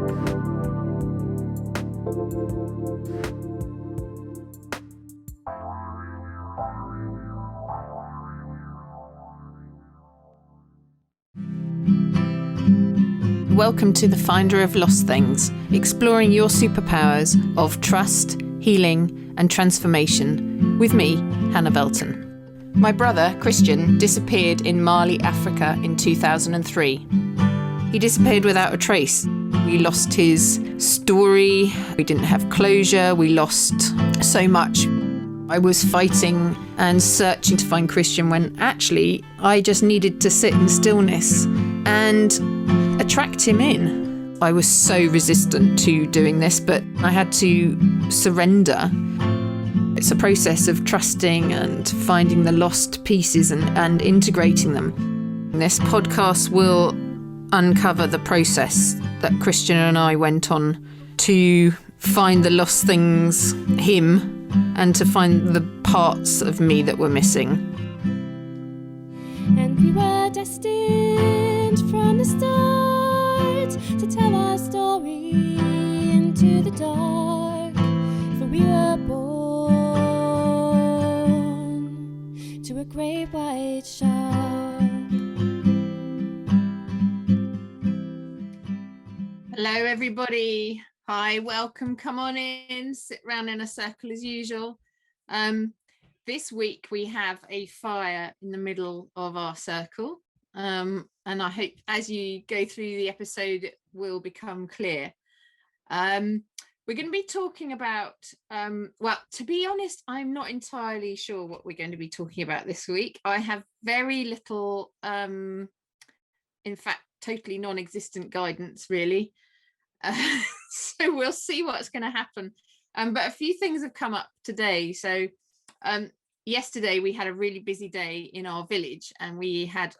Welcome to The Finder of Lost Things, exploring your superpowers of trust, healing and transformation, with me, Hannah Velten. My brother, Christian, disappeared in Mali, Africa in 2003. He disappeared without a trace. We lost his story, we didn't have closure, we lost so much. I was fighting and searching to find Christian when actually I just needed to sit in stillness and attract him in. I was so resistant to doing this, but I had to surrender. It's a process of trusting and finding the lost pieces and integrating them. This podcast will uncover the process that Christian and I went on to find the lost things, him, and to find the parts of me that were missing. And we were destined from the start to tell our story into the dark, for we were born to a great white shark. Hello everybody. Hi, welcome, come on in, sit round in a circle as usual. This week we have a fire in the middle of our circle, and I hope as you go through the episode it will become clear. We're going to be talking about, well, to be honest, I'm not entirely sure what we're going to be talking about this week. I have very little, in fact, totally non-existent guidance, really. So we'll see what's going to happen. But a few things have come up today. So yesterday we had a really busy day in our village, and we had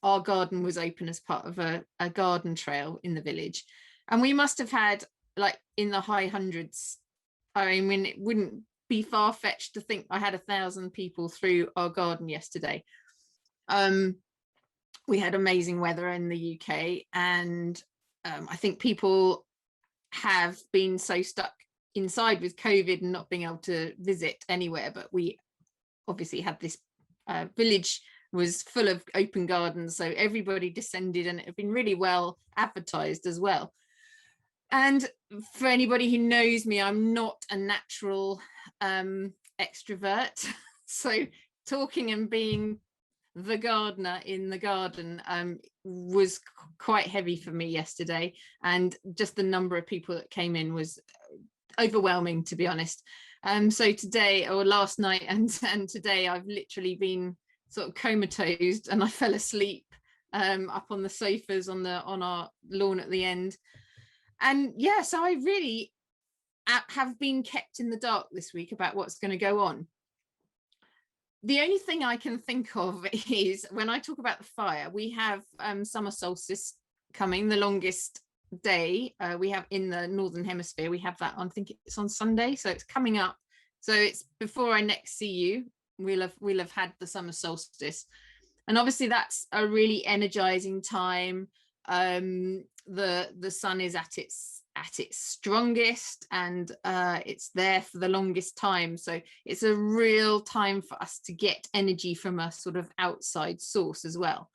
our garden was open as part of a garden trail in the village, and we must have had like in the high hundreds. I mean, it wouldn't be far-fetched to think I had 1,000 people through our garden yesterday. We had amazing weather in the UK, and I think people have been so stuck inside with COVID and not being able to visit anywhere, but we obviously had this village was full of open gardens, so everybody descended, and it had been really well advertised as well. And for anybody who knows me, I'm not a natural extrovert, so talking and being the gardener in the garden was quite heavy for me yesterday, and just the number of people that came in was overwhelming, to be honest. So today, or last night and today, I've literally been sort of comatose, and I fell asleep up on the sofas on our lawn at the end. And yeah, so I really have been kept in the dark this week about what's going to go on. The only thing I can think of is when I talk about the fire, we have summer solstice coming, the longest day we have in the Northern Hemisphere. We have that on, I think it's on Sunday, so it's coming up. So it's before I next see you, we'll have had the summer solstice. And obviously that's a really energizing time. The sun is at its strongest, and it's there for the longest time, so it's a real time for us to get energy from a sort of outside source as well.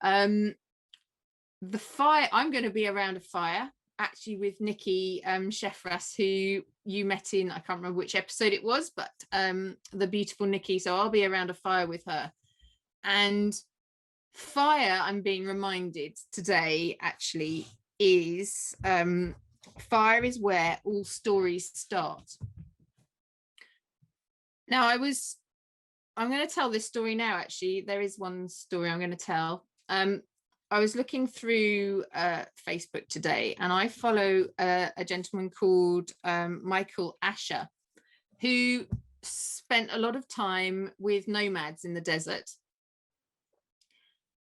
The fire, I'm going to be around a fire actually with Nikki Sheffras, who you met in, I can't remember which episode it was, but the beautiful Nikki, so I'll be around a fire with her. And fire, I'm being reminded today actually, is fire is where all stories start. Now I'm going to tell this story now. Actually, there is one story I'm going to tell. I was looking through Facebook today, and I follow a gentleman called Michael Asher, who spent a lot of time with nomads in the desert.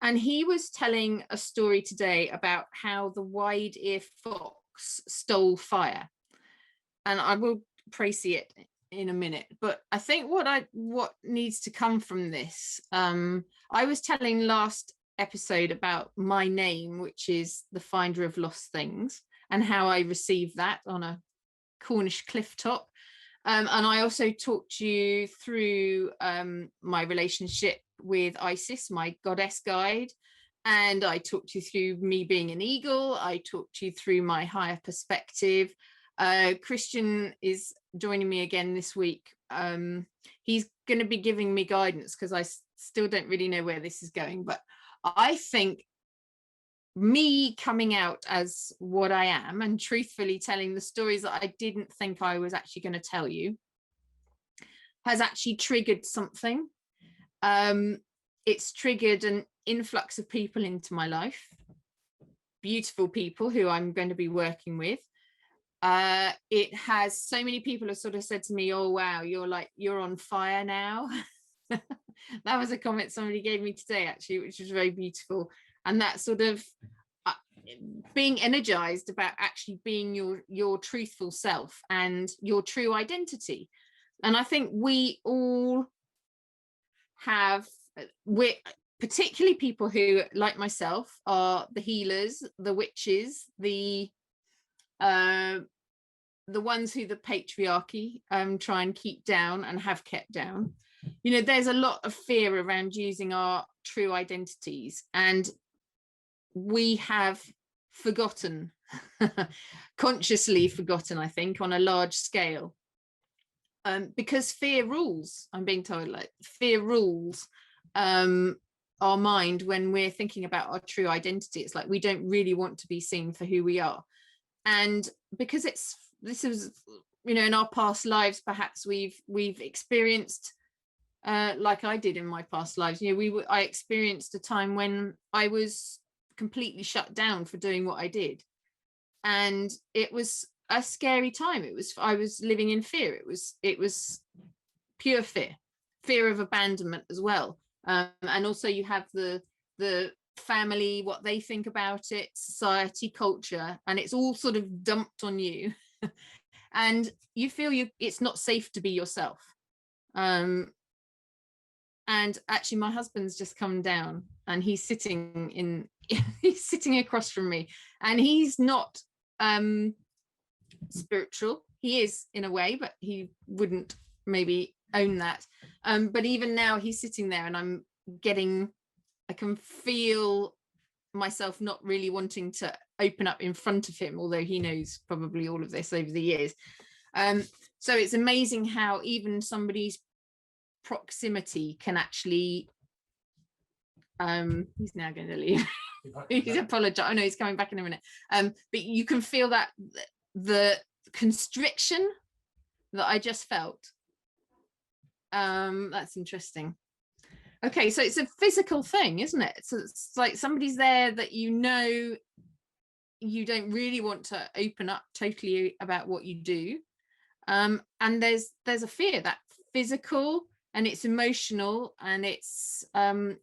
And he was telling a story today about how the wide-eared fox stole fire. And I will précis it in a minute, but I think what needs to come from this, I was telling last episode about my name, which is the Finder of Lost Things. and how I received that on a Cornish cliff top. And I also talked you through my relationship with Isis, my goddess guide. And I talked you through me being an eagle. I talked you through my higher perspective. Christian is joining me again this week. He's going to be giving me guidance because I still don't really know where this is going. But I think me coming out as what I am and truthfully telling the stories that I didn't think I was actually going to tell you has actually triggered something. It's triggered an influx of people into my life, beautiful people who I'm going to be working with. It has, so many people have sort of said to me, oh wow, you're on fire now. That was a comment somebody gave me today actually, which was very beautiful. And that sort of being energized about actually being your truthful self and your true identity. And I think we all have, we're particularly people who, like myself, are the healers, the witches, the ones who the patriarchy try and keep down and have kept down. You know, there's a lot of fear around using our true identities, and we have forgotten, consciously forgotten, I think, on a large scale, because fear rules. I'm being told, like, fear rules our mind when we're thinking about our true identity. It's like we don't really want to be seen for who we are, and because this is, you know, in our past lives, perhaps we've experienced, like I did in my past lives, you know, I experienced a time when I was completely shut down for doing what I did, and it was a scary time. I was living in fear. It was pure fear of abandonment as well, and also you have the family, what they think about it, society, culture, and it's all sort of dumped on you. And you feel it's not safe to be yourself. And actually my husband's just come down and he's sitting he's sitting across from me, and he's not spiritual. He is in a way, but he wouldn't maybe own that. But even now he's sitting there and I can feel myself not really wanting to open up in front of him, although he knows probably all of this over the years. So it's amazing how even somebody's proximity can actually, he's now going to leave. He's apologized. Oh no, he's coming back in a minute. But you can feel that the constriction that I just felt. That's interesting. Okay, so it's a physical thing, isn't it? So it's like somebody's there that you know you don't really want to open up totally about what you do. And there's a fear, that physical, and it's emotional, and it's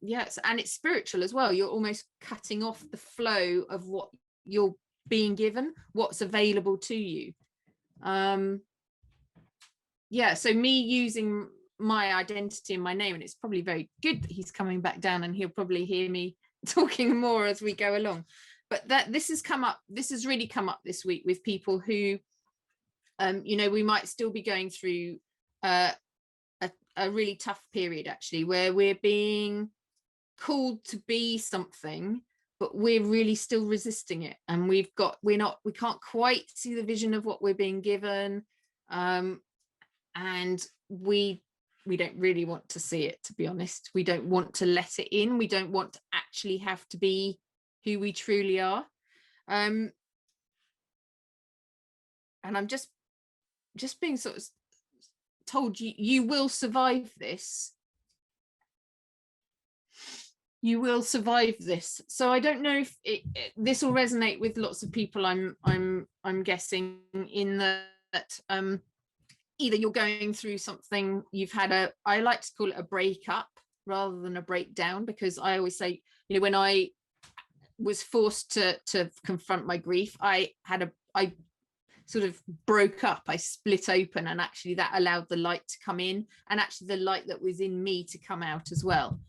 yes, and it's spiritual as well. You're almost cutting off the flow of what you're being given, what's available to you. Yeah, so me using my identity and my name, and it's probably very good that he's coming back down, and he'll probably hear me talking more as we go along. But this has really come up this week with people who, you know, we might still be going through a really tough period actually, where we're being called to be something, but we're really still resisting it, and we can't quite see the vision of what we're being given, and we don't really want to see it, to be honest. We don't want to let it in. We don't want to actually have to be who we truly are. And I'm just being sort of told, you will survive this. You will survive this. So I don't know if this will resonate with lots of people. I'm guessing, in that either you're going through something, you've had I like to call it a breakup rather than a breakdown, because I always say, you know, when I was forced to confront my grief, I sort of broke up, I split open, and actually that allowed the light to come in, and actually the light that was in me to come out as well.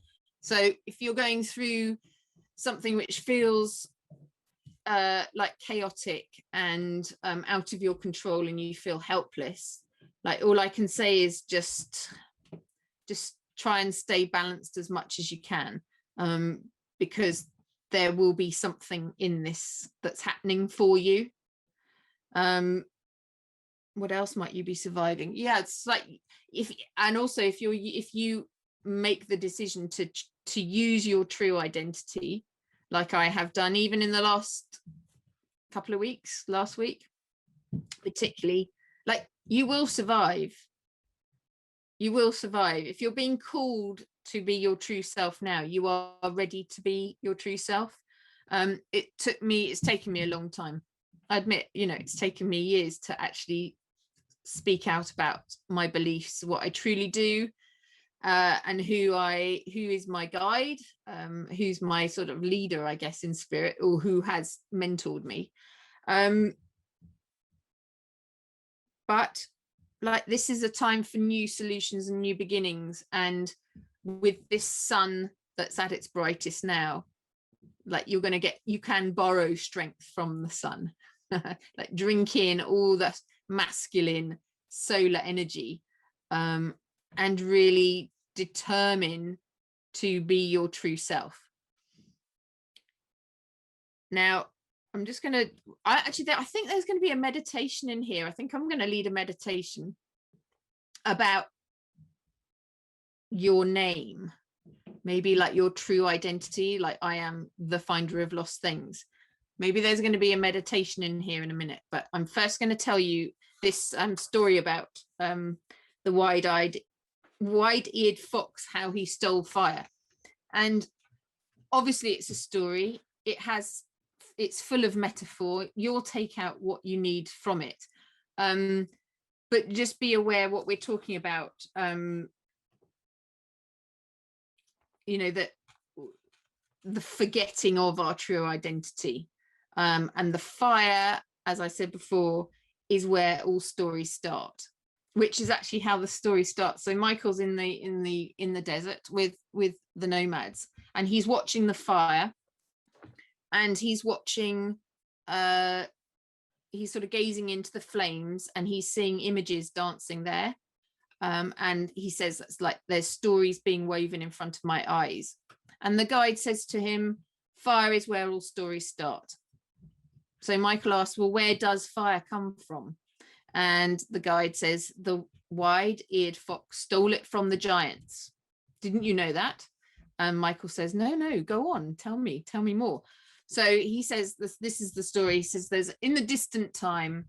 So if you're going through something which feels like chaotic and out of your control and you feel helpless, like all I can say is just try and stay balanced as much as you can, because there will be something in this that's happening for you. What else might you be surviving? Yeah, it's like if you make the decision to use your true identity, like I have done even in the last couple of weeks, last week particularly, like you will survive. You will survive. If you're being called to be your true self now, you are ready to be your true self. It's taken me a long time. I admit, it's taken me years to actually speak out about my beliefs, what I truly do, and who is my guide, who's my sort of leader, I guess, in spirit, or who has mentored me. But like, this is a time for new solutions and new beginnings. And with this sun that's at its brightest now, like you can borrow strength from the sun, like drink in all that masculine solar energy, and really determine to be your true self. Now, I'm just going to, I think there's going to be a meditation in here. I think I'm going to lead a meditation about your name, maybe like your true identity, like I am the finder of lost things. Maybe there's going to be a meditation in here in a minute, but I'm first going to tell you this story about the wide-eared fox, how he stole fire. And obviously it's a story. It's full of metaphor. You'll take out what you need from it. But just be aware what we're talking about. That the forgetting of our true identity, and the fire, as I said before, is where all stories start, which is actually how the story starts. So Michael's in the desert with the nomads, and he's watching the fire, and he's watching, he's sort of gazing into the flames, and he's seeing images dancing there. And he says, it's like there's stories being woven in front of my eyes. And the guide says to him, fire is where all stories start. So Michael asks, well, where does fire come from? And the guide says, the wide-eared fox stole it from the giants. Didn't you know that? And Michael says, no, go on, tell me more. So he says, this is the story. He says, there's in the distant time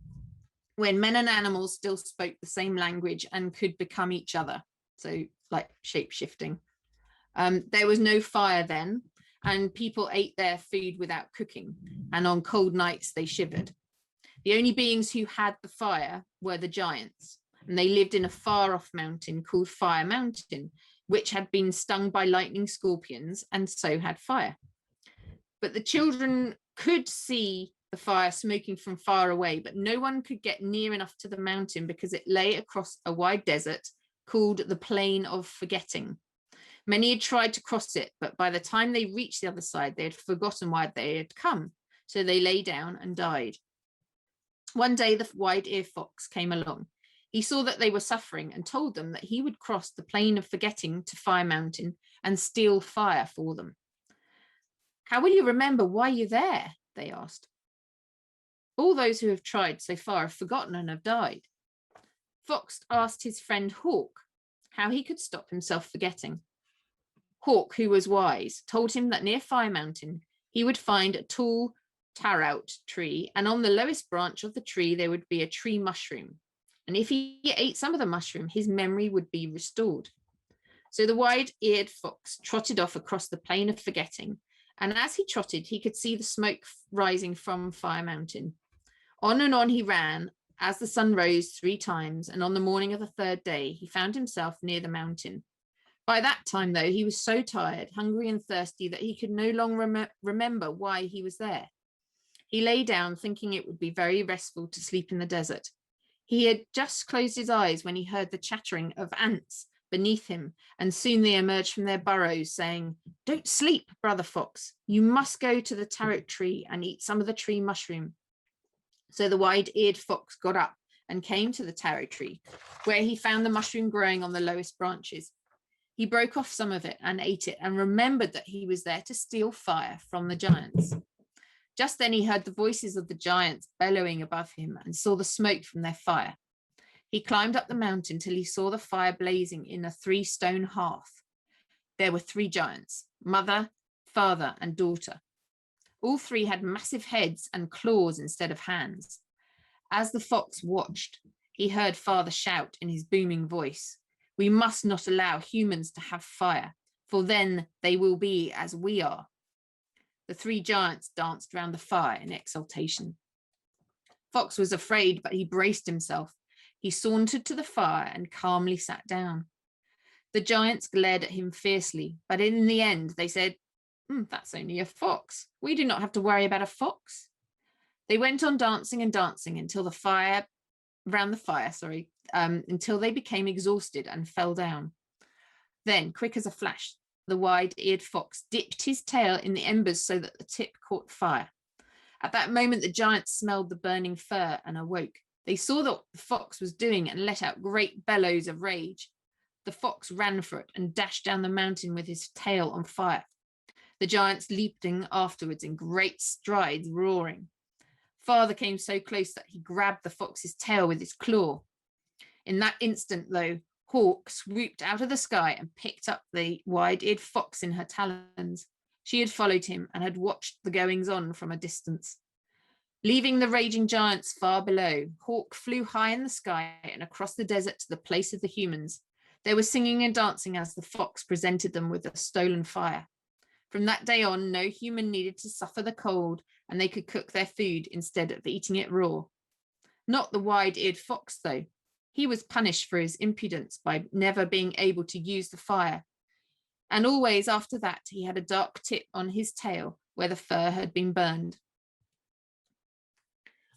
when men and animals still spoke the same language and could become each other. So like shape-shifting. There was no fire then, and people ate their food without cooking, and on cold nights they shivered. The only beings who had the fire were the giants, and they lived in a far-off mountain called Fire Mountain, which had been stung by lightning scorpions and so had fire. But the children could see the fire smoking from far away, but no one could get near enough to the mountain because it lay across a wide desert called the Plain of Forgetting. Many had tried to cross it, but by the time they reached the other side, they had forgotten why they had come. So they lay down and died. One day, the wide-eared fox came along. He saw that they were suffering and told them that he would cross the Plain of Forgetting to Fire Mountain and steal fire for them. How will you remember why you're there? They asked. All those who have tried so far have forgotten and have died. Fox asked his friend Hawk how he could stop himself forgetting. Hawk, who was wise, told him that near Fire Mountain, he would find a tall tarout tree, and on the lowest branch of the tree, there would be a tree mushroom. And if he ate some of the mushroom, his memory would be restored. So the wide-eared fox trotted off across the Plain of Forgetting, and as he trotted, he could see the smoke rising from Fire Mountain. On and on he ran as the sun rose 3 times, and on the morning of the 3rd day, he found himself near the mountain. By that time, though, he was so tired, hungry and thirsty that he could no longer remember why he was there. He lay down, thinking it would be very restful to sleep in the desert. He had just closed his eyes when he heard the chattering of ants beneath him, and soon they emerged from their burrows, saying, "Don't sleep, brother fox. You must go to the taro tree and eat some of the tree mushroom." So the wide-eared fox got up and came to the taro tree, where he found the mushroom growing on the lowest branches. He broke off some of it and ate it, and remembered that he was there to steal fire from the giants. Just then he heard the voices of the giants bellowing above him and saw the smoke from their fire. He climbed up the mountain till he saw the fire blazing in a 3-stone hearth. There were 3 giants, mother, father, and daughter. All 3 had massive heads and claws instead of hands. As the fox watched, he heard father shout in his booming voice, "We must not allow humans to have fire, for then they will be as we are." The 3 giants danced round the fire in exultation. Fox was afraid, but he braced himself. He sauntered to the fire and calmly sat down. The giants glared at him fiercely, but in the end they said, "That's only a fox. We do not have to worry about a fox." They went on dancing and dancing until until they became exhausted and fell down. Then, quick as a flash, the wide-eared fox dipped his tail in the embers so that the tip caught fire. At that moment, the giants smelled the burning fur and awoke. They saw what the fox was doing and let out great bellows of rage. The fox ran for it and dashed down the mountain with his tail on fire. The giants leaping afterwards in great strides, roaring. Father came so close that he grabbed the fox's tail with his claw. In that instant, though, Hawk swooped out of the sky and picked up the wide-eared fox in her talons. She had followed him and had watched the goings-on from a distance. Leaving the raging giants far below, Hawk flew high in the sky and across the desert to the place of the humans. They were singing and dancing as the fox presented them with a stolen fire. From that day on, no human needed to suffer the cold, and they could cook their food instead of eating it raw. Not the wide-eared fox, though. He was punished for his impudence by never being able to use the fire. And always after that, he had a dark tip on his tail where the fur had been burned.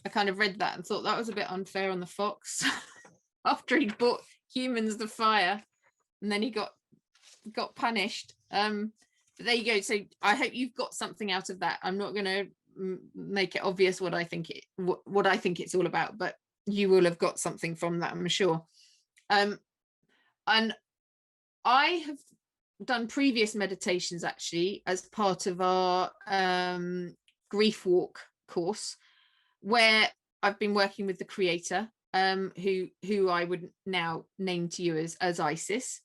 I kind of read that and thought that was a bit unfair on the fox after he'd brought humans the fire and then he got punished. But there you go. So I hope you've got something out of that. I'm not going to make it obvious what I think it's all about, but you will have got something from that, I'm sure. And I have done previous meditations actually as part of our grief walk course, where I've been working with the creator, who I would now name to you as Isis.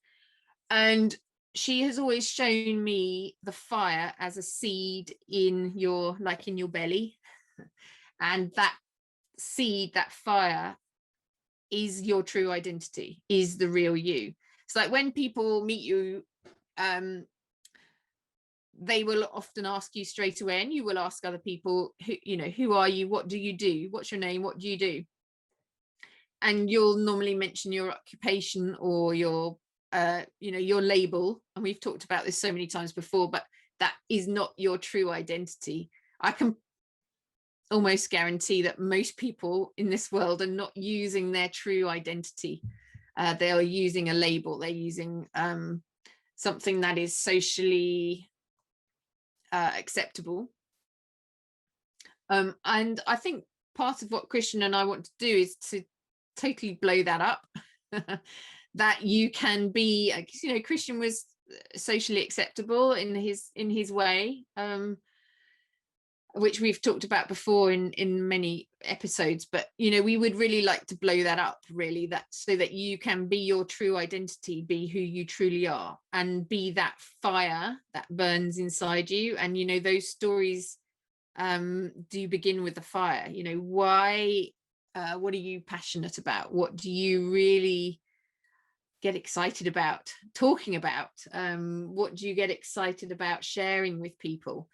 And she has always shown me the fire as a seed in your belly. And that seed, that fire, is your true identity, is the real you. It's like when people meet you, they will often ask you straight away, and you will ask other people, who are you? What do you do? What's your name? What do you do? And you'll normally mention your occupation or your label. And we've talked about this so many times before, but that is not your true identity. I can almost guarantee that most people in this world are not using their true identity. They are using a label. They're using something that is socially acceptable. And I think part of what Christian and I want to do is to totally blow that up. That you can be, Christian was socially acceptable in his way, which we've talked about before in many episodes, but we would really like to blow that up, really, that so that you can be your true identity, be who you truly are, and be that fire that burns inside you. And those stories do begin with the fire. Why, what are you passionate about? What do you really get excited about talking about? What do you get excited about sharing with people?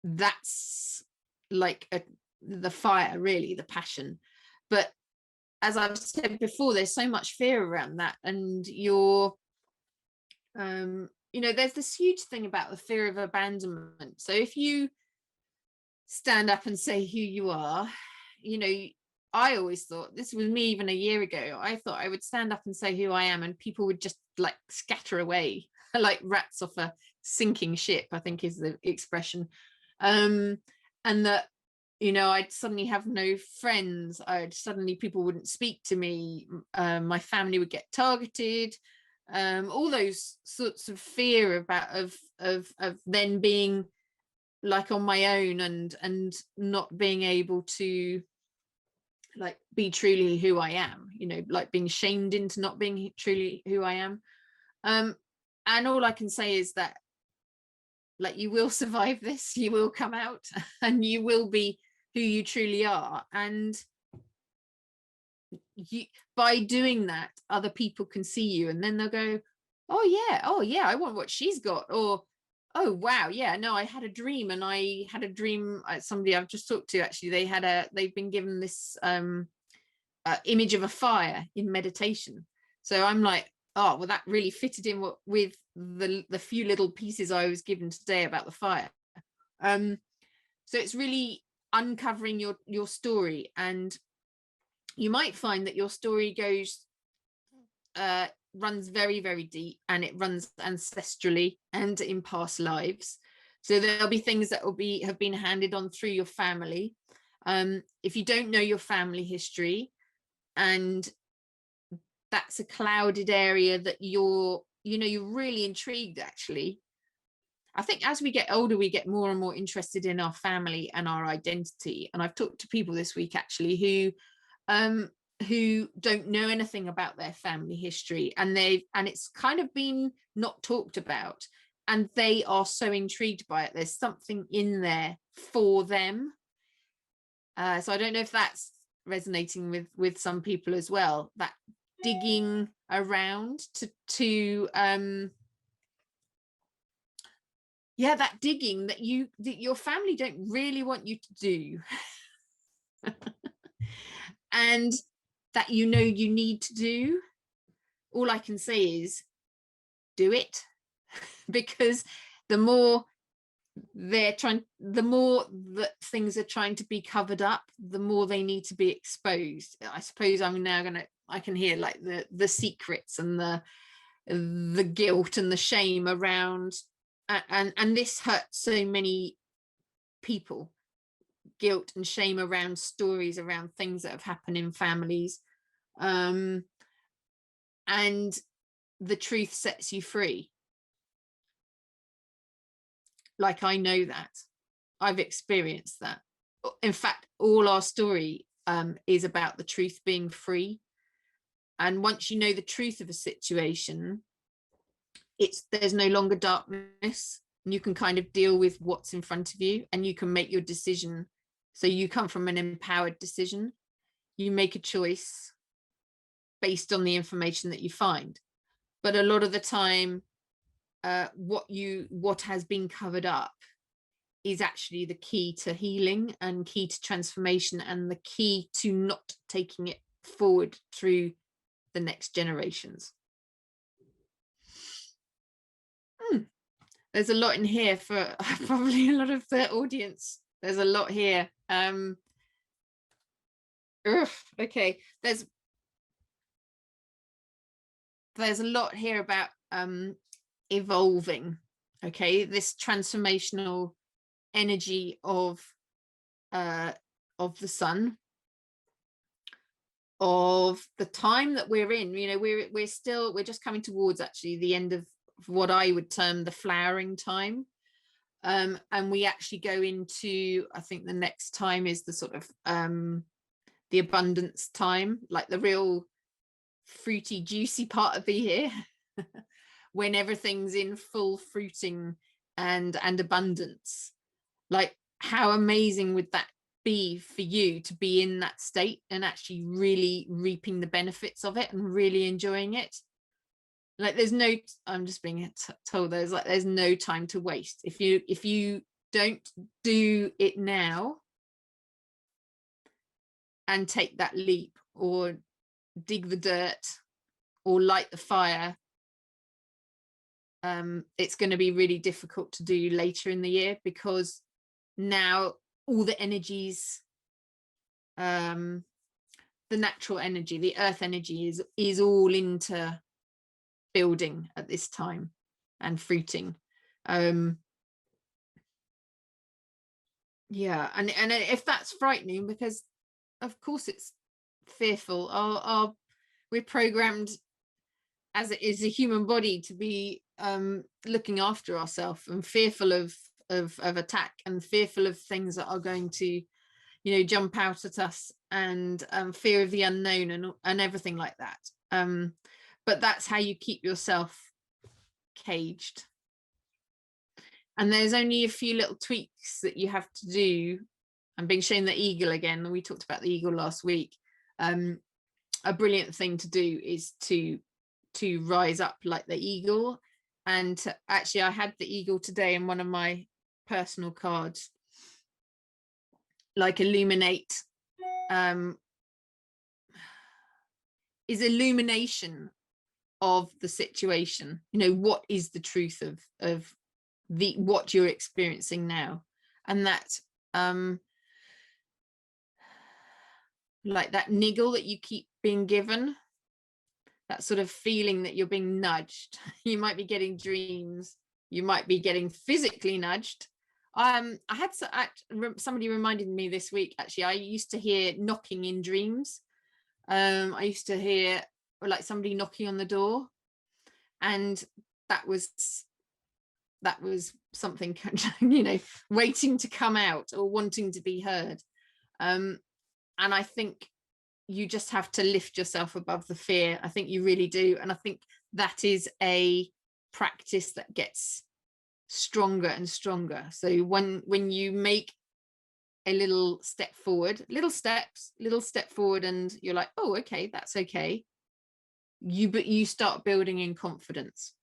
That's like the fire, really, the passion. But as I've said before, there's so much fear around that, and there's this huge thing about the fear of abandonment. So if you stand up and say who you are, I always thought, this was me even a year ago, I thought I would stand up and say who I am and people would just like scatter away like rats off a sinking ship, I think is the expression. And that, you know, I'd suddenly have no friends. People wouldn't speak to me. My family would get targeted. All those sorts of fear about of then being like on my own and not being able to like be truly who I am, you know, like being shamed into not being truly who I am. And all I can say is that like you will survive this, you will come out and you will be who you truly are. And you, by doing that, other people can see you and then they'll go, oh yeah, I want what she's got. Or, oh wow, yeah, no, I had a dream, and I had a dream. Somebody I've just talked to, actually, they've been given this image of a fire in meditation. So I'm like, oh well, that really fitted in with the few little pieces I was given today about the fire. So it's really uncovering your story, and you might find that your story runs very, very deep, and it runs ancestrally and in past lives. So there'll be things that have been handed on through your family. If you don't know your family history, and that's a clouded area that you're really intrigued, actually. I think as we get older, we get more and more interested in our family and our identity. And I've talked to people this week, actually, who don't know anything about their family history, and it's kind of been not talked about, and they are so intrigued by it. There's something in there for them. So I don't know if that's resonating with some people as well, that digging around to that digging that your family don't really want you to do. And that you need to do. All I can say is do it, because the more that things are trying to be covered up, the more they need to be exposed. I suppose I can hear like the secrets and the guilt and the shame around, and this hurts so many people. Guilt and shame around stories, around things that have happened in families, and the truth sets you free. Like, I know that I've experienced that. In fact, all our story is about the truth being free. And once you know the truth of a situation, there's no longer darkness, and you can kind of deal with what's in front of you, and you can make your decision. So you come from an empowered decision. You make a choice based on the information that you find. But a lot of the time, what has been covered up is actually the key to healing and key to transformation, and the key to not taking it forward through the next generations. There's a lot in here for probably a lot of the audience. There's a lot here. Okay, there's a lot here about evolving. Okay, this transformational energy of the sun, of the time that we're in. You know, we're just coming towards actually the end of what I would term the flowering time. And we actually go into, I think the next time is the sort of the abundance time, like the real fruity, juicy part of the year, when everything's in full fruiting and abundance. Like, how amazing would that be for you to be in that state and actually really reaping the benefits of it and really enjoying it? Like, I'm just being told there's no time to waste. If you don't do it now and take that leap, or dig the dirt, or light the fire, it's going to be really difficult to do later in the year, because now all the energies the natural energy, the earth energy is all into building at this time and fruiting. Yeah, and if that's frightening, because of course it's fearful. We're programmed as it is a human body to be looking after ourselves and fearful of attack and fearful of things that are going to, jump out at us, and fear of the unknown and everything like that. But that's how you keep yourself caged. And there's only a few little tweaks that you have to do. I'm being shown the eagle again. We talked about the eagle last week. A brilliant thing to do is to rise up like the eagle. And actually, I had the eagle today in one of my personal cards, like illuminate, is illumination of the situation. What is the truth of what you're experiencing now, and that like that niggle that you keep being given, that sort of feeling that you're being nudged. You might be getting dreams, you might be getting physically nudged. I had somebody reminded me this week, actually, I used to hear knocking in dreams. I used to hear like somebody knocking on the door, and that was something waiting to come out or wanting to be heard. And I think you just have to lift yourself above the fear. I think you really do. And I think that is a practice that gets stronger and stronger. So when you make a little step forward, little step forward, and you're like, oh, okay, that's okay, you start building in confidence.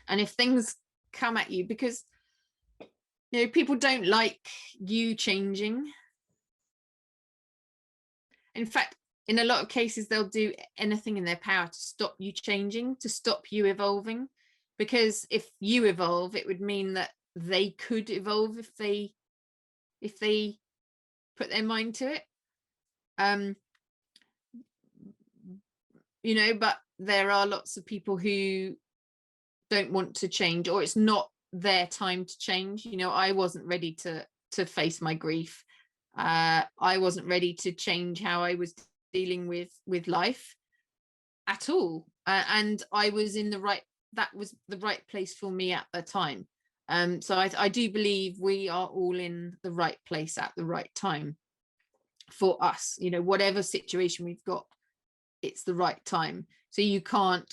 And if things come at you, because people don't like you changing. In fact, in a lot of cases, they'll do anything in their power to stop you changing, to stop you evolving. Because if you evolve, it would mean that they could evolve if they put their mind to it. But there are lots of people who don't want to change, or it's not their time to change. I wasn't ready to face my grief. I wasn't ready to change how I was dealing with life at all, and I was that was the right place for me at the time. So I do believe we are all in the right place at the right time for us. Whatever situation we've got, it's the right time. So you can't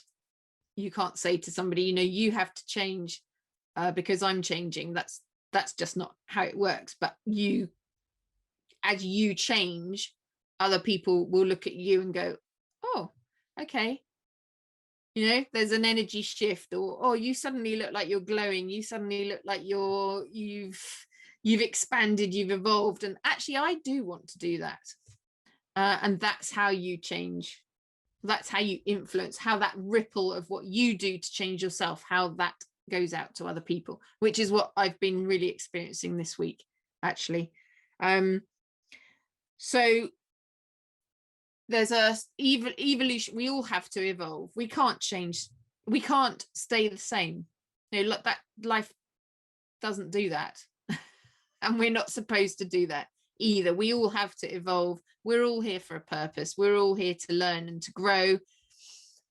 say to somebody, you have to change because I'm changing. That's just not how it works. But as you change, other people will look at you and go, oh, okay, there's an energy shift, or oh, you suddenly look like you're glowing, you suddenly look like you've expanded, you've evolved. And actually, I do want to do that. And that's how you change. That's how you influence, how that ripple of what you do to change yourself, how that goes out to other people, which is what I've been really experiencing this week, actually. So there's a evolution. We all have to evolve. We can't change. We can't stay the same. That life doesn't do that. And we're not supposed to do that either. We all have to evolve. We're all here for a purpose. We're all here to learn and to grow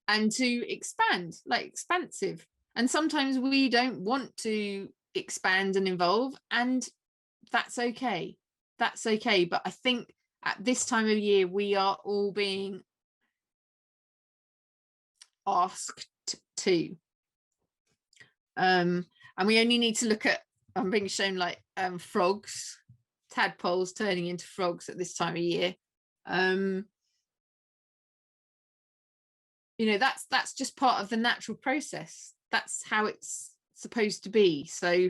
and to expand, like expansive. And sometimes we don't want to expand and evolve, and that's okay. That's okay. But I think at this time of year, we are all being asked to. And we only need to look at, I'm being shown like frogs, tadpoles turning into frogs at this time of year. That's just part of the natural process. That's how it's supposed to be. So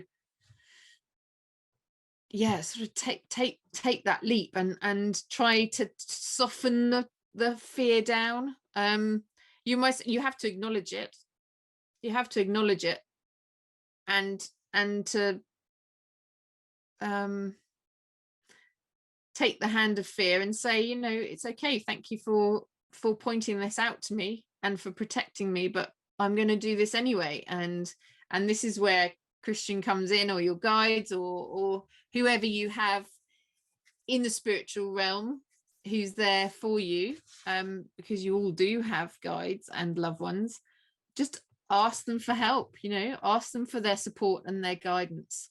yeah, sort of take that leap and try to soften the fear down. You have to acknowledge it. You have to acknowledge it, and to take the hand of fear and say, you know, it's okay, thank you for pointing this out to me and for protecting me, but I'm going to do this anyway. And this is where Christian comes in, or your guides, or whoever you have in the spiritual realm who's there for you, because you all do have guides and loved ones. Just ask them for help, you know, ask them for their support and their guidance,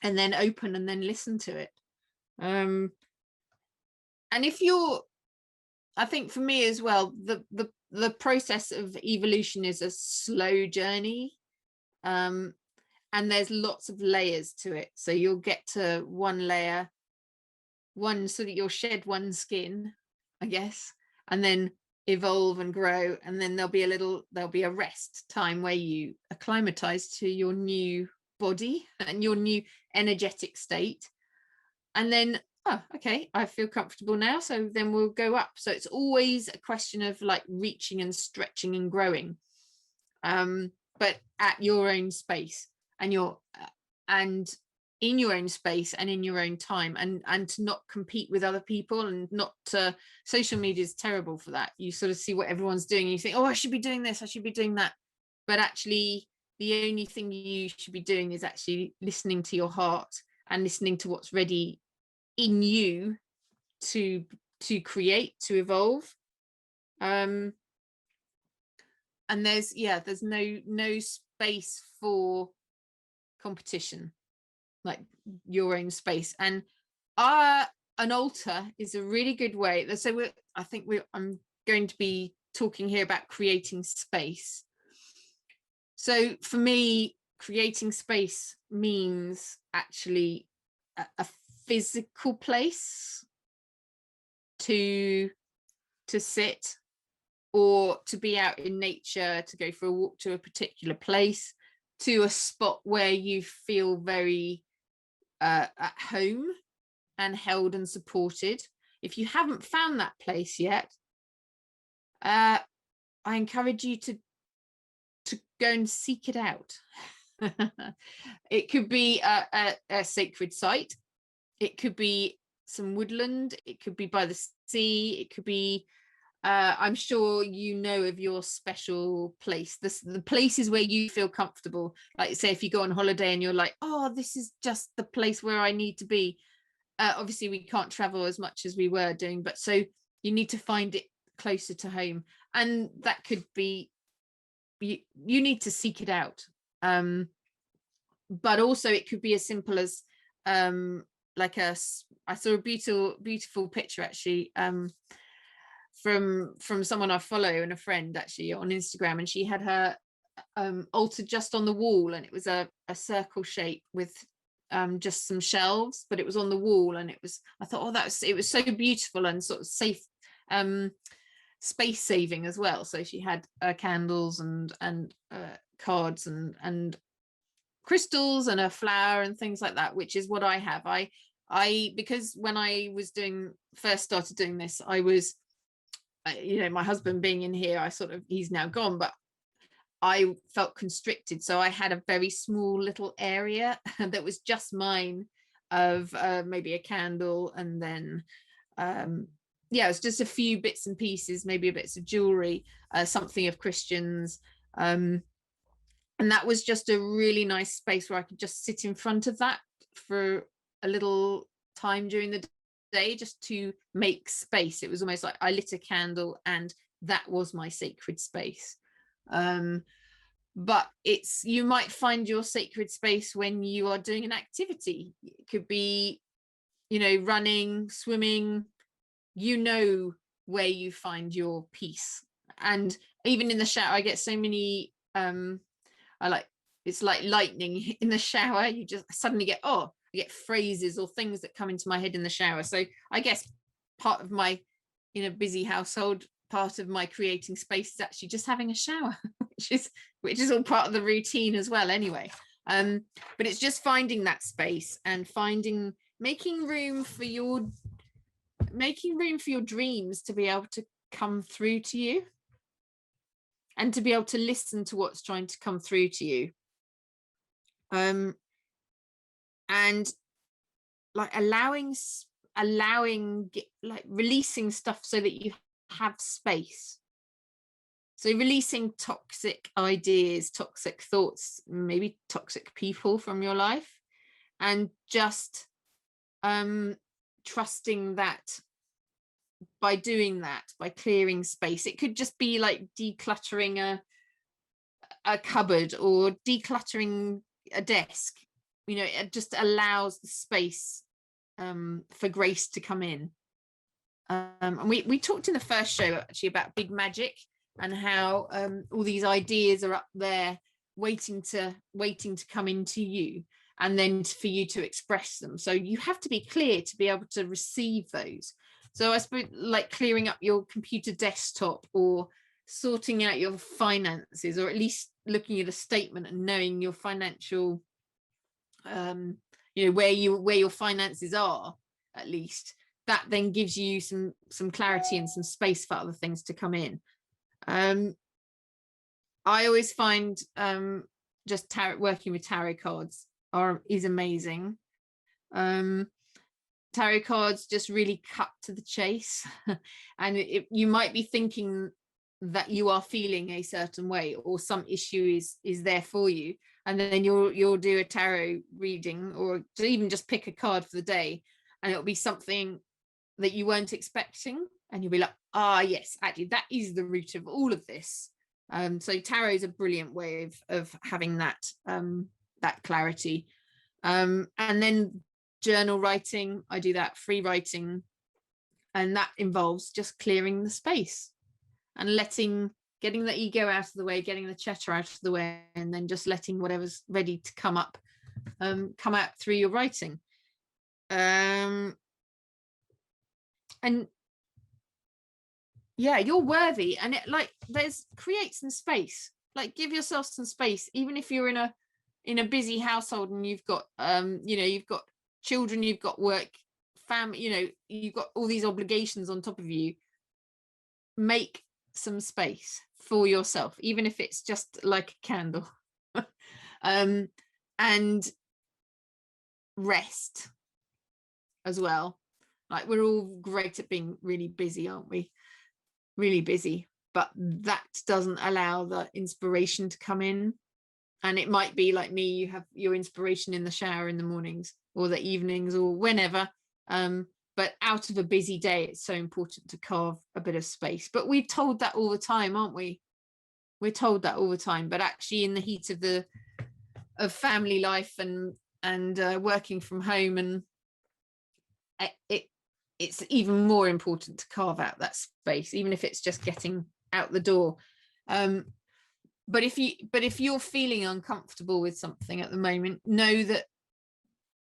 and then open and then listen to it. And if you're, I think for me as well, the process of evolution is a slow journey, and there's lots of layers to it. So you'll get to one layer, so that you'll shed one skin, I guess, and then evolve and grow, and then there'll be a rest time where you acclimatize to your new body and your new energetic state, and then, oh, okay, I feel comfortable now, so then we'll go up. So it's always a question of like reaching and stretching and growing, but at your own space, and in your own space and in your own time, and to not compete with other people, and not to, social media is terrible for that. You sort of see what everyone's doing and you think, oh, I should be doing this, I should be doing that, but actually the only thing you should be doing is actually listening to your heart and listening to what's ready in you to create, to evolve. And there's no space for competition, like your own space. And an altar is a really good way. So I'm going to be talking here about creating space. So for me, creating space means actually a physical place to sit, or to be out in nature, to go for a walk to a particular place, to a spot where you feel very at home and held and supported. If you haven't found that place yet, I encourage you to go and seek it out. It could be a sacred site, it could be some woodland, it could be by the sea, it could be, I'm sure you know of your special place, the places where you feel comfortable. Like, say if you go on holiday and you're like, oh, this is just the place where I need to be. Obviously we can't travel as much as we were doing, but so you need to find it closer to home, and that could be, you need to seek it out. But also it could be as simple as I saw a beautiful picture actually, from someone I follow and a friend actually on Instagram, and she had her altar just on the wall, and it was a circle shape with just some shelves, but it was on the wall, and I thought, oh, it was so beautiful and sort of safe, space saving as well. So she had candles and cards and crystals and a flower and things like that, which is what I have. I because when I was first started doing this, I was, you know, my husband being in here, he's now gone, but I felt constricted, so I had a very small little area that was just mine, of maybe a candle, and then yeah, it's just a few bits and pieces, maybe bits of jewelry, something of Christian's, and that was just a really nice space where I could just sit in front of that for a little time during the day, just to make space. It was almost like I lit a candle and that was my sacred space. But you might find your sacred space when you are doing an activity. It could be, you know, running, swimming, you know, where you find your peace. And even in the shower, I get so many, it's like lightning in the shower. You just suddenly get, I get phrases or things that come into my head in the shower. So I guess part of my, in a busy household, part of my creating space is actually just having a shower, which is all part of the routine as well anyway. But it's just finding that space and making room for your dreams to be able to come through to you, and to be able to listen to what's trying to come through to you, and like allowing allowing, like releasing stuff so that you have space. So releasing toxic ideas, toxic thoughts, maybe toxic people from your life, and just trusting that by doing that, by clearing space, it could just be like decluttering a cupboard or decluttering a desk. You know, it just allows the space for grace to come in. And we talked in the first show actually about big magic and how all these ideas are up there waiting to come into you, and then for you to express them. So you have to be clear to be able to receive those. So I suppose like clearing up your computer desktop, or sorting out your finances, or at least looking at a statement and knowing your financial you know, where your finances are, at least that then gives you some clarity and some space for other things to come in. I always find just working with tarot cards is amazing. Tarot cards just really cut to the chase. And you might be thinking that you are feeling a certain way, or some issue is there for you, and then you'll do a tarot reading, or even just pick a card for the day, and it'll be something that you weren't expecting, and you'll be like, yes, actually that is the root of all of this. So tarot is a brilliant way of having that clarity. And then journal writing, I do that, free writing, and that involves just clearing the space and getting the ego out of the way, getting the chatter out of the way, and then just letting whatever's ready to come out through your writing. And yeah, you're worthy, and it like create some space, like give yourself some space, even if you're in a busy household and you've got you know, you've got children, you've got work, family, you know, you've got all these obligations on top of you. Make some space for yourself, even if it's just like a candle. And rest as well. Like, we're all great at being really busy, aren't we? Really busy, but that doesn't allow the inspiration to come in. And it might be like me, you have your inspiration in the shower in the mornings or the evenings or whenever, but out of a busy day, it's so important to carve a bit of space. But we're told that all the time, aren't we? We're told that all the time, but actually in the heat of family life and working from home, and it's even more important to carve out that space, even if it's just getting out the door. But if you're feeling uncomfortable with something at the moment, know that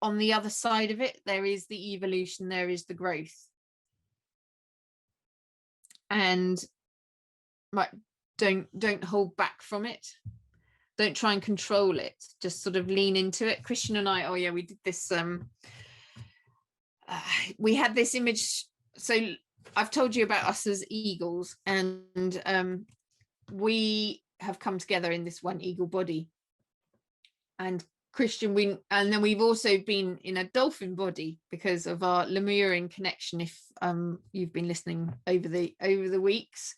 on the other side of it, there is the evolution, there is the growth. And like, don't hold back from it. Don't try and control it. Just sort of lean into it. Christian and I, we did this. We had this image. So I've told you about us as eagles, and we have come together in this one eagle body. And Christian, and then we've also been in a dolphin body because of our Lemurian connection. If you've been listening over the weeks,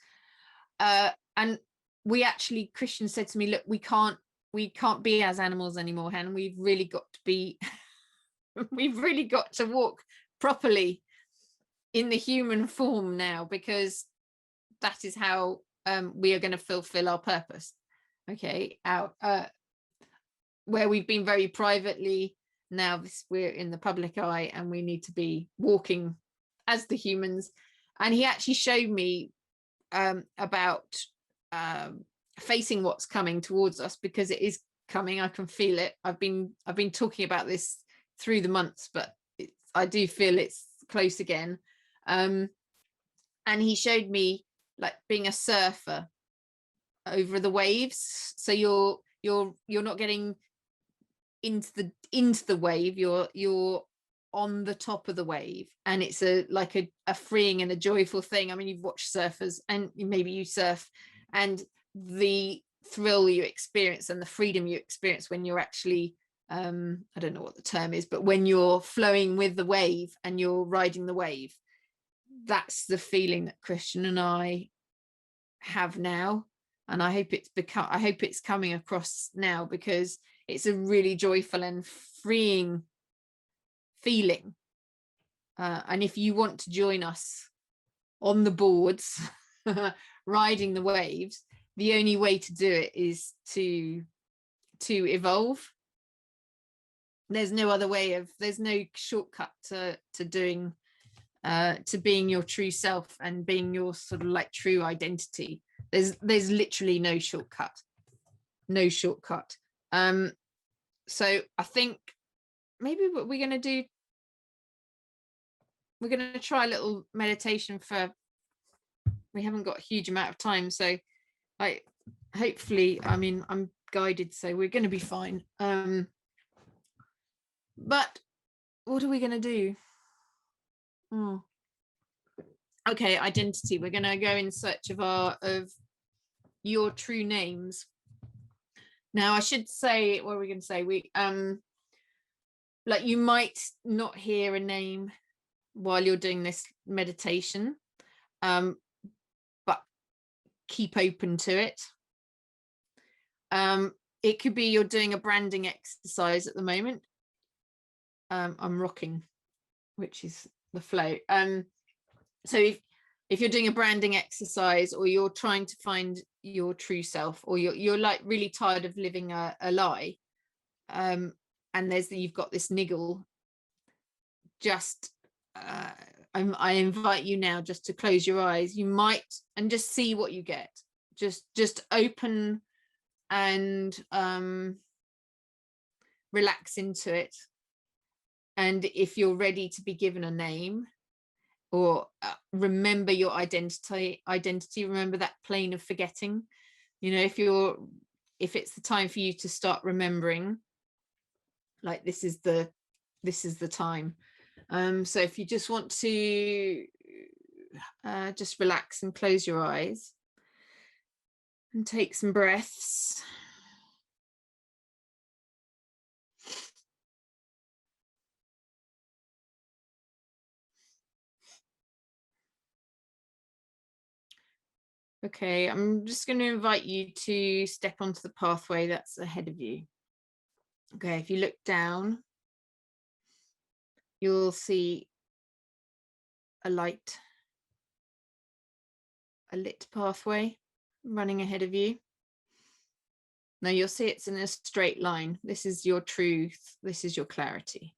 and we actually, Christian said to me, look, we can't be as animals anymore, Hannah. We've really got to be we've really got to walk properly in the human form now, because that is how we are going to fulfill our purpose. Okay, where we've been very privately, now we're in the public eye, and we need to be walking as the humans. And he actually showed me about facing what's coming towards us, because it is coming. I can feel it. I've been talking about this through the months, but I do feel it's close again. And he showed me like being a surfer over the waves. So you're not getting into the wave, you're on the top of the wave, and it's a freeing and a joyful thing. I mean, you've watched surfers, and maybe you surf, and the thrill you experience and the freedom you experience when you're actually I don't know what the term is, but when you're flowing with the wave and you're riding the wave, that's the feeling that Christian and I have now. And I hope it's coming across now, because it's a really joyful and freeing feeling. And if you want to join us on the boards riding the waves, the only way to do it is to evolve. There's no other way there's no shortcut to doing to being your true self and being your sort of like true identity. There's literally no shortcut. So I think maybe what we're going to do, we're going to try a little meditation we haven't got a huge amount of time, so hopefully, I mean, I'm guided, so we're going to be fine. But what are we going to do? Okay, identity. We're going to go in search of your true names. Now, I should say, what are we going to say? Like, you might not hear a name while you're doing this meditation, but keep open to it. It could be you're doing a branding exercise at the moment. I'm rocking, which is the flow. So if you're doing a branding exercise, or you're trying to find your true self, or you're like really tired of living a lie, and you've got this niggle, just I invite you now just to close your eyes. You might, and just see what you get. Just open and relax into it. And if you're ready to be given a name, or remember your identity, remember that plane of forgetting. You know, if it's the time for you to start remembering, like this is the time. So if you just want to just relax and close your eyes and take some breaths. Okay, I'm just going to invite you to step onto the pathway that's ahead of you. Okay, if you look down, you'll see a lit pathway running ahead of you. Now you'll see it's in a straight line. This is your truth. This is your clarity.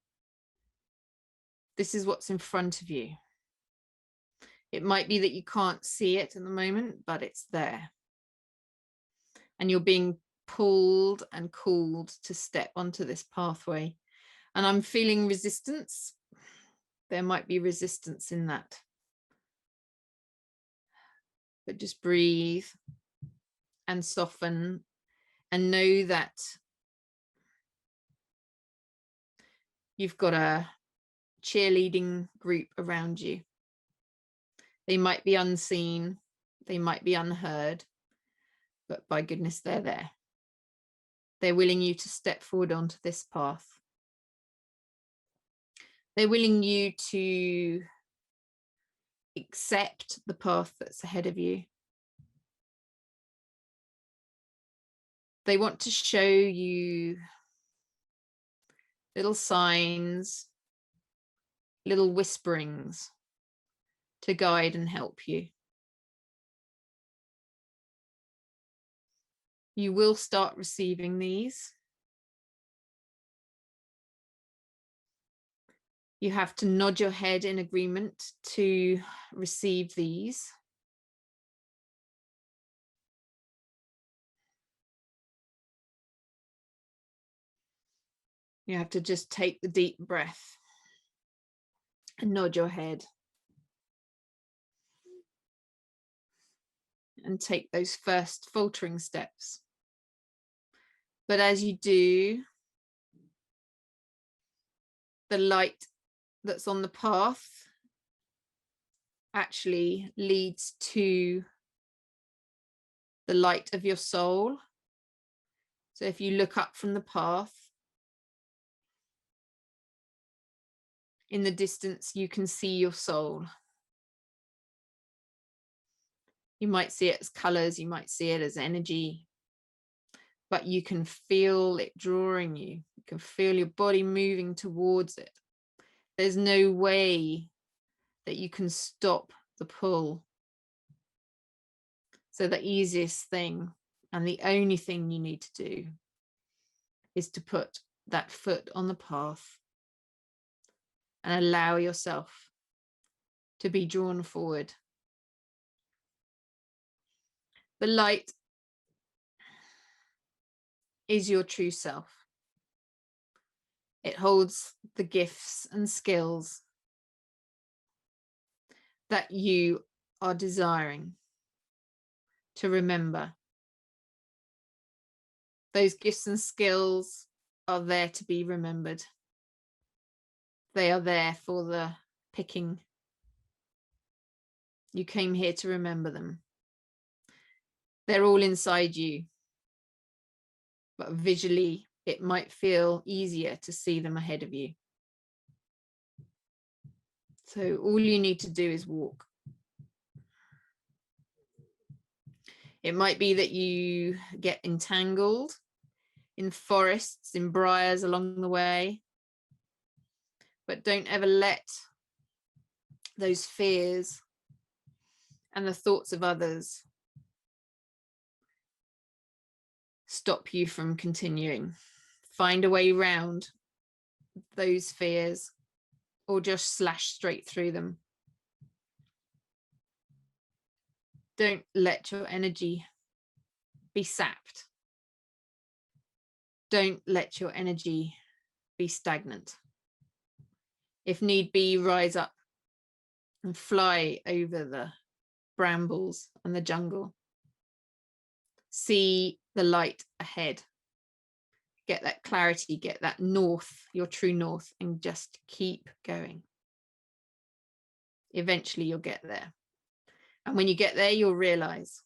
This is what's in front of you. It might be that you can't see it at the moment, but it's there. And you're being pulled and called to step onto this pathway. And I'm feeling resistance. There might be resistance in that. But just breathe and soften, and know that you've got a cheerleading group around you. They might be unseen, they might be unheard, but by goodness, they're there. They're willing you to step forward onto this path. They're willing you to accept the path that's ahead of you. They want to show you little signs, little whisperings to guide and help you. You will start receiving these. You have to nod your head in agreement to receive these. You have to just take the deep breath and nod your head. And take those first faltering steps. But as you do, the light that's on the path actually leads to the light of your soul. So if you look up from the path, In the distance, you can see your soul. You might see it as colors, you might see it as energy, but you can feel it drawing you. You can feel your body moving towards it. There's no way that you can stop the pull. So the easiest thing and the only thing you need to do is to put that foot on the path and allow yourself to be drawn forward. The light is your true self. It holds the gifts and skills that you are desiring to remember. Those gifts and skills are there to be remembered. They are there for the picking. You came here to remember them. They're all inside you, but visually it might feel easier to see them ahead of you. So all you need to do is walk. It might be that you get entangled in forests, in briars along the way, but don't ever let those fears and the thoughts of others stop you from continuing. Find a way round those fears or just slash straight through them. Don't let your energy be sapped. Don't let your energy be stagnant. If need be, rise up and fly over the brambles and the jungle. See the light ahead. Get that clarity, get that north, your true north, and just keep going. Eventually you'll get there. And when you get there, you'll realize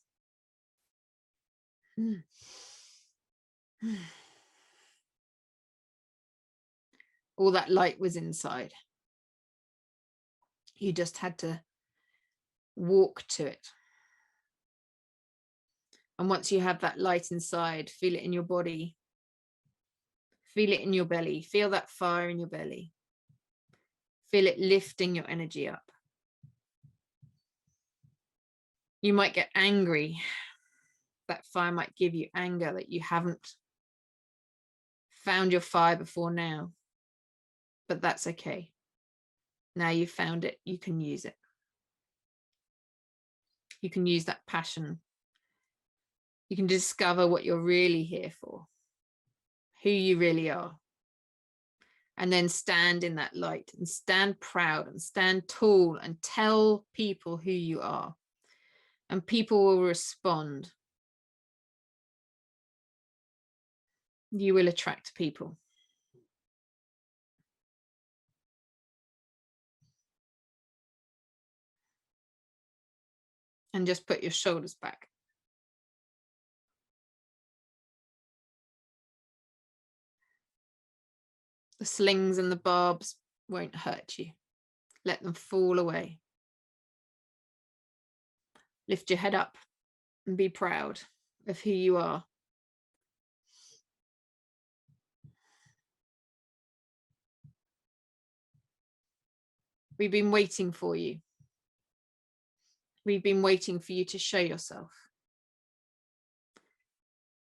all that light was inside. You just had to walk to it. And once you have that light inside, feel it in your body, feel it in your belly, feel that fire in your belly, feel it lifting your energy up. You might get angry. That fire might give you anger that you haven't found your fire before now, but that's okay. Now you've found it, you can use it. You can use that passion. You can discover what you're really here for, who you really are. And then stand in that light and stand proud and stand tall and tell people who you are. And people will respond. You will attract people. And just put your shoulders back. The slings and the barbs won't hurt you. Let them fall away. Lift your head up and be proud of who you are. We've been waiting for you. We've been waiting for you to show yourself.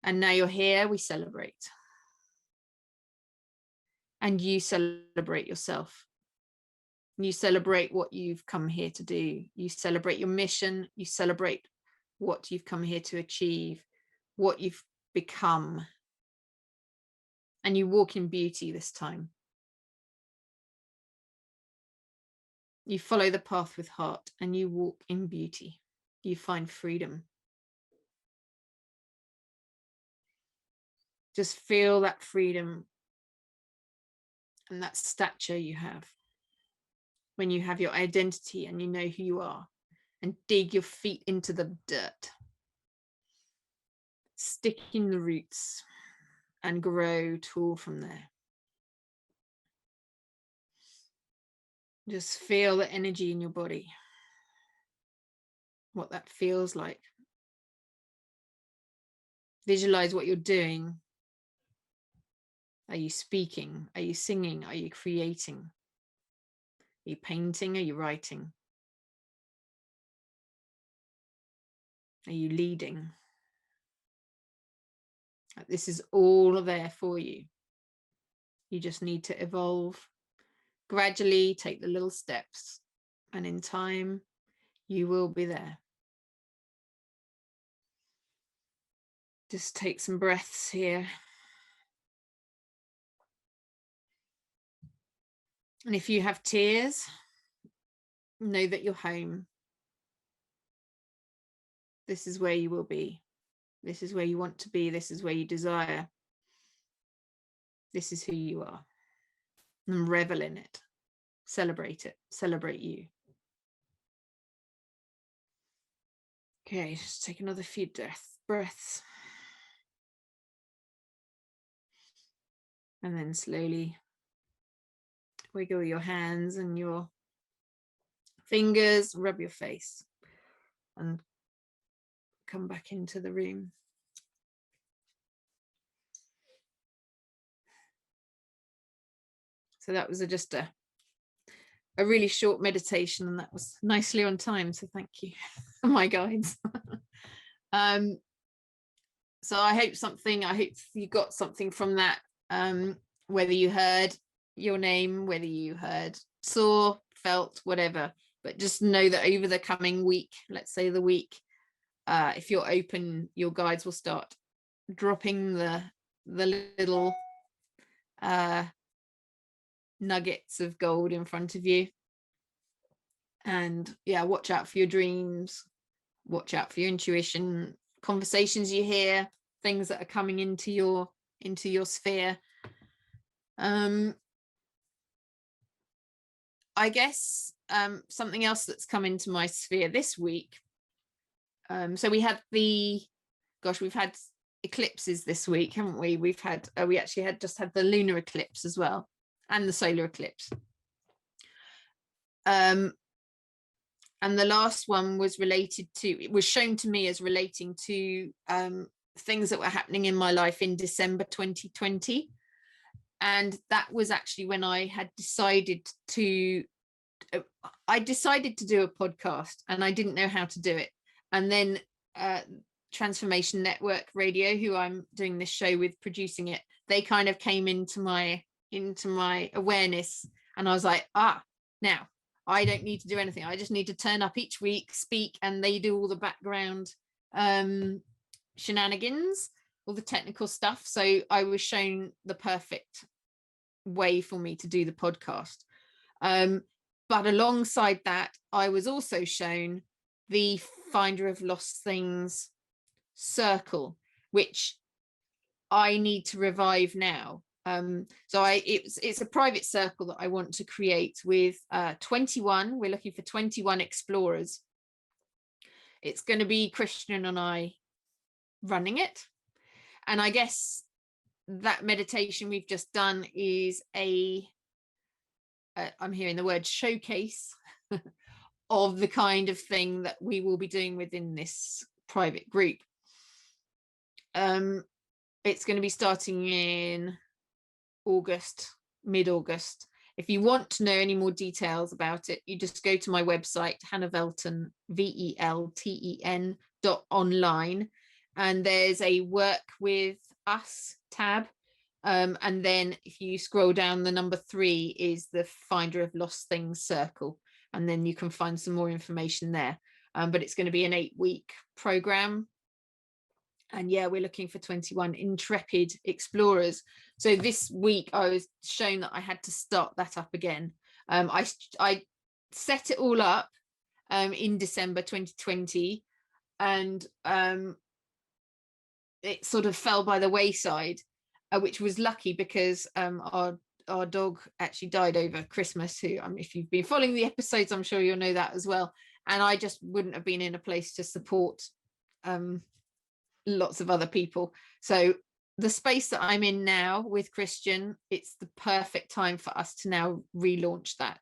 And now you're here, we celebrate. And you celebrate yourself. You celebrate what you've come here to do. You celebrate your mission. You celebrate what you've come here to achieve, what you've become. And you walk in beauty this time. You follow the path with heart and you walk in beauty. You find freedom. Just feel that freedom and that stature you have when you have your identity and you know who you are, and dig your feet into the dirt. Stick in the roots and grow tall from there. Just feel the energy in your body, what that feels like. Visualize what you're doing. Are you speaking? Are you singing? Are you creating? Are you painting? Are you writing? Are you leading? This is all there for you. You just need to evolve. Gradually take the little steps, and in time, you will be there. Just take some breaths here. And if you have tears, know that you're home. This is where you will be. This is where you want to be. This is where you desire. This is who you are. And revel in it. Celebrate it. Celebrate you. Okay, just take another few breaths. And then slowly wiggle your hands and your fingers, rub your face, and come back into the room. So that was just a really short meditation, and that was nicely on time. So thank you, my guides. So I hope you got something from that. Whether you heard your name, whether you saw, felt, whatever, but just know that over the coming week, let's say the week, if you're open, your guides will start dropping the little nuggets of gold in front of you. And yeah, watch out for your dreams, watch out for your intuition, conversations you hear, things that are coming into your sphere. I guess something else that's come into my sphere this week. So we had we've had eclipses this week, haven't we? We've had we actually had the lunar eclipse as well, and the solar eclipse. And the last one was shown to me as relating to things that were happening in my life in December 2020. And that was actually when I had decided to do a podcast, and I didn't know how to do it. And then Transformation Network Radio, who I'm doing this show with, producing it, they kind of came into my awareness, and I was like, now I don't need to do anything. I just need to turn up each week, speak, and they do all the background shenanigans, all the technical stuff. So I was shown the perfect way for me to do the podcast. But alongside that, I was also shown the Finder of Lost Things circle, which I need to revive now. So it's a private circle that I want to create with 21. We're looking for 21 explorers. It's going to be Christian and I running it. And I guess that meditation we've just done is I'm hearing the word showcase of the kind of thing that we will be doing within this private group. It's going to be starting in August, mid-August. If you want to know any more details about it, you just go to my website, Hannah Velten, VELTEN.online, and there's a work with us tab. And then if you scroll down, the number 3 is the Finder of Lost Things circle, and then you can find some more information there. But it's going to be an 8-week program. And yeah, we're looking for 21 intrepid explorers. So this week I was shown that I had to start that up again. I set it all up in December 2020, and it sort of fell by the wayside, which was lucky because our dog actually died over Christmas, who if you've been following the episodes, I'm sure you'll know that as well. And I just wouldn't have been in a place to support lots of other people. So the space that I'm in now with Christian, it's the perfect time for us to now relaunch that.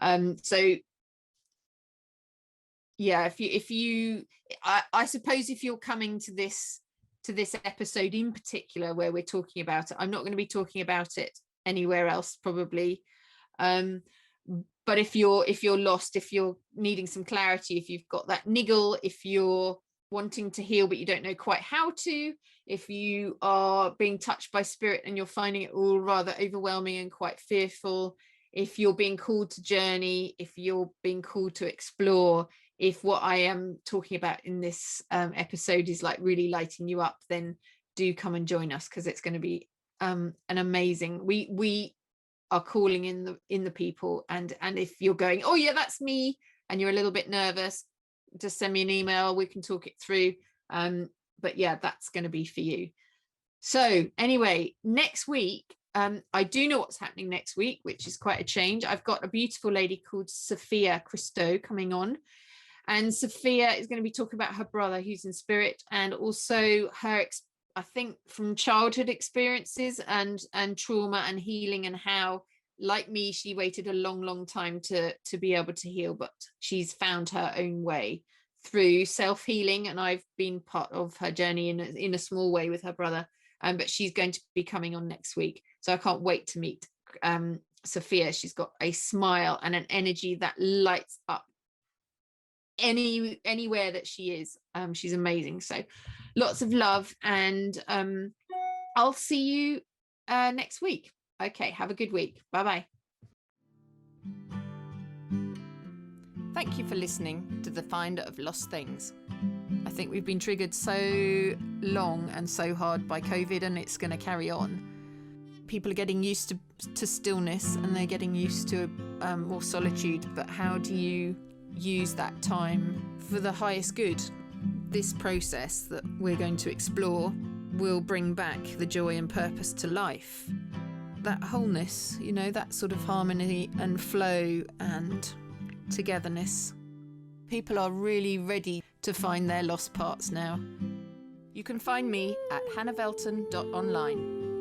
So yeah, I suppose if you're coming to this episode in particular where we're talking about it, I'm not going to be talking about it anywhere else probably. But if you're lost, if you're needing some clarity, if you've got that niggle, if you're wanting to heal but you don't know quite how to, if you are being touched by spirit and you're finding it all rather overwhelming and quite fearful, if you're being called to journey, if you're being called to explore, if what I am talking about in this episode is like really lighting you up, then do come and join us, because it's going to be an amazing, we are calling in the people, and if you're going, oh yeah, that's me, and you're a little bit nervous, just send me an email, we can talk it through. But yeah, that's going to be for you. So anyway, next week, I do know what's happening next week, which is quite a change. I've got a beautiful lady called Sophia Christo coming on, and Sophia is going to be talking about her brother who's in spirit, and also her I think from childhood experiences and trauma and healing, and how, like me, she waited a long time to be able to heal, but she's found her own way through self-healing, and I've been part of her journey in a small way with her brother, but she's going to be coming on next week, so I can't wait to meet Sophia. She's got a smile and an energy that lights up anywhere that she is. She's amazing. So lots of love, and I'll see you next week. Okay, have a good week. Bye-bye. Thank you for listening to The Finder of Lost Things. I think we've been triggered so long and so hard by COVID, and it's going to carry on. People are getting used to stillness, and they're getting used to more solitude, but how do you use that time for the highest good? This process that we're going to explore will bring back the joy and purpose to life. That wholeness, that sort of harmony and flow and togetherness. People are really ready to find their lost parts now. You can find me at hannahvelten.online.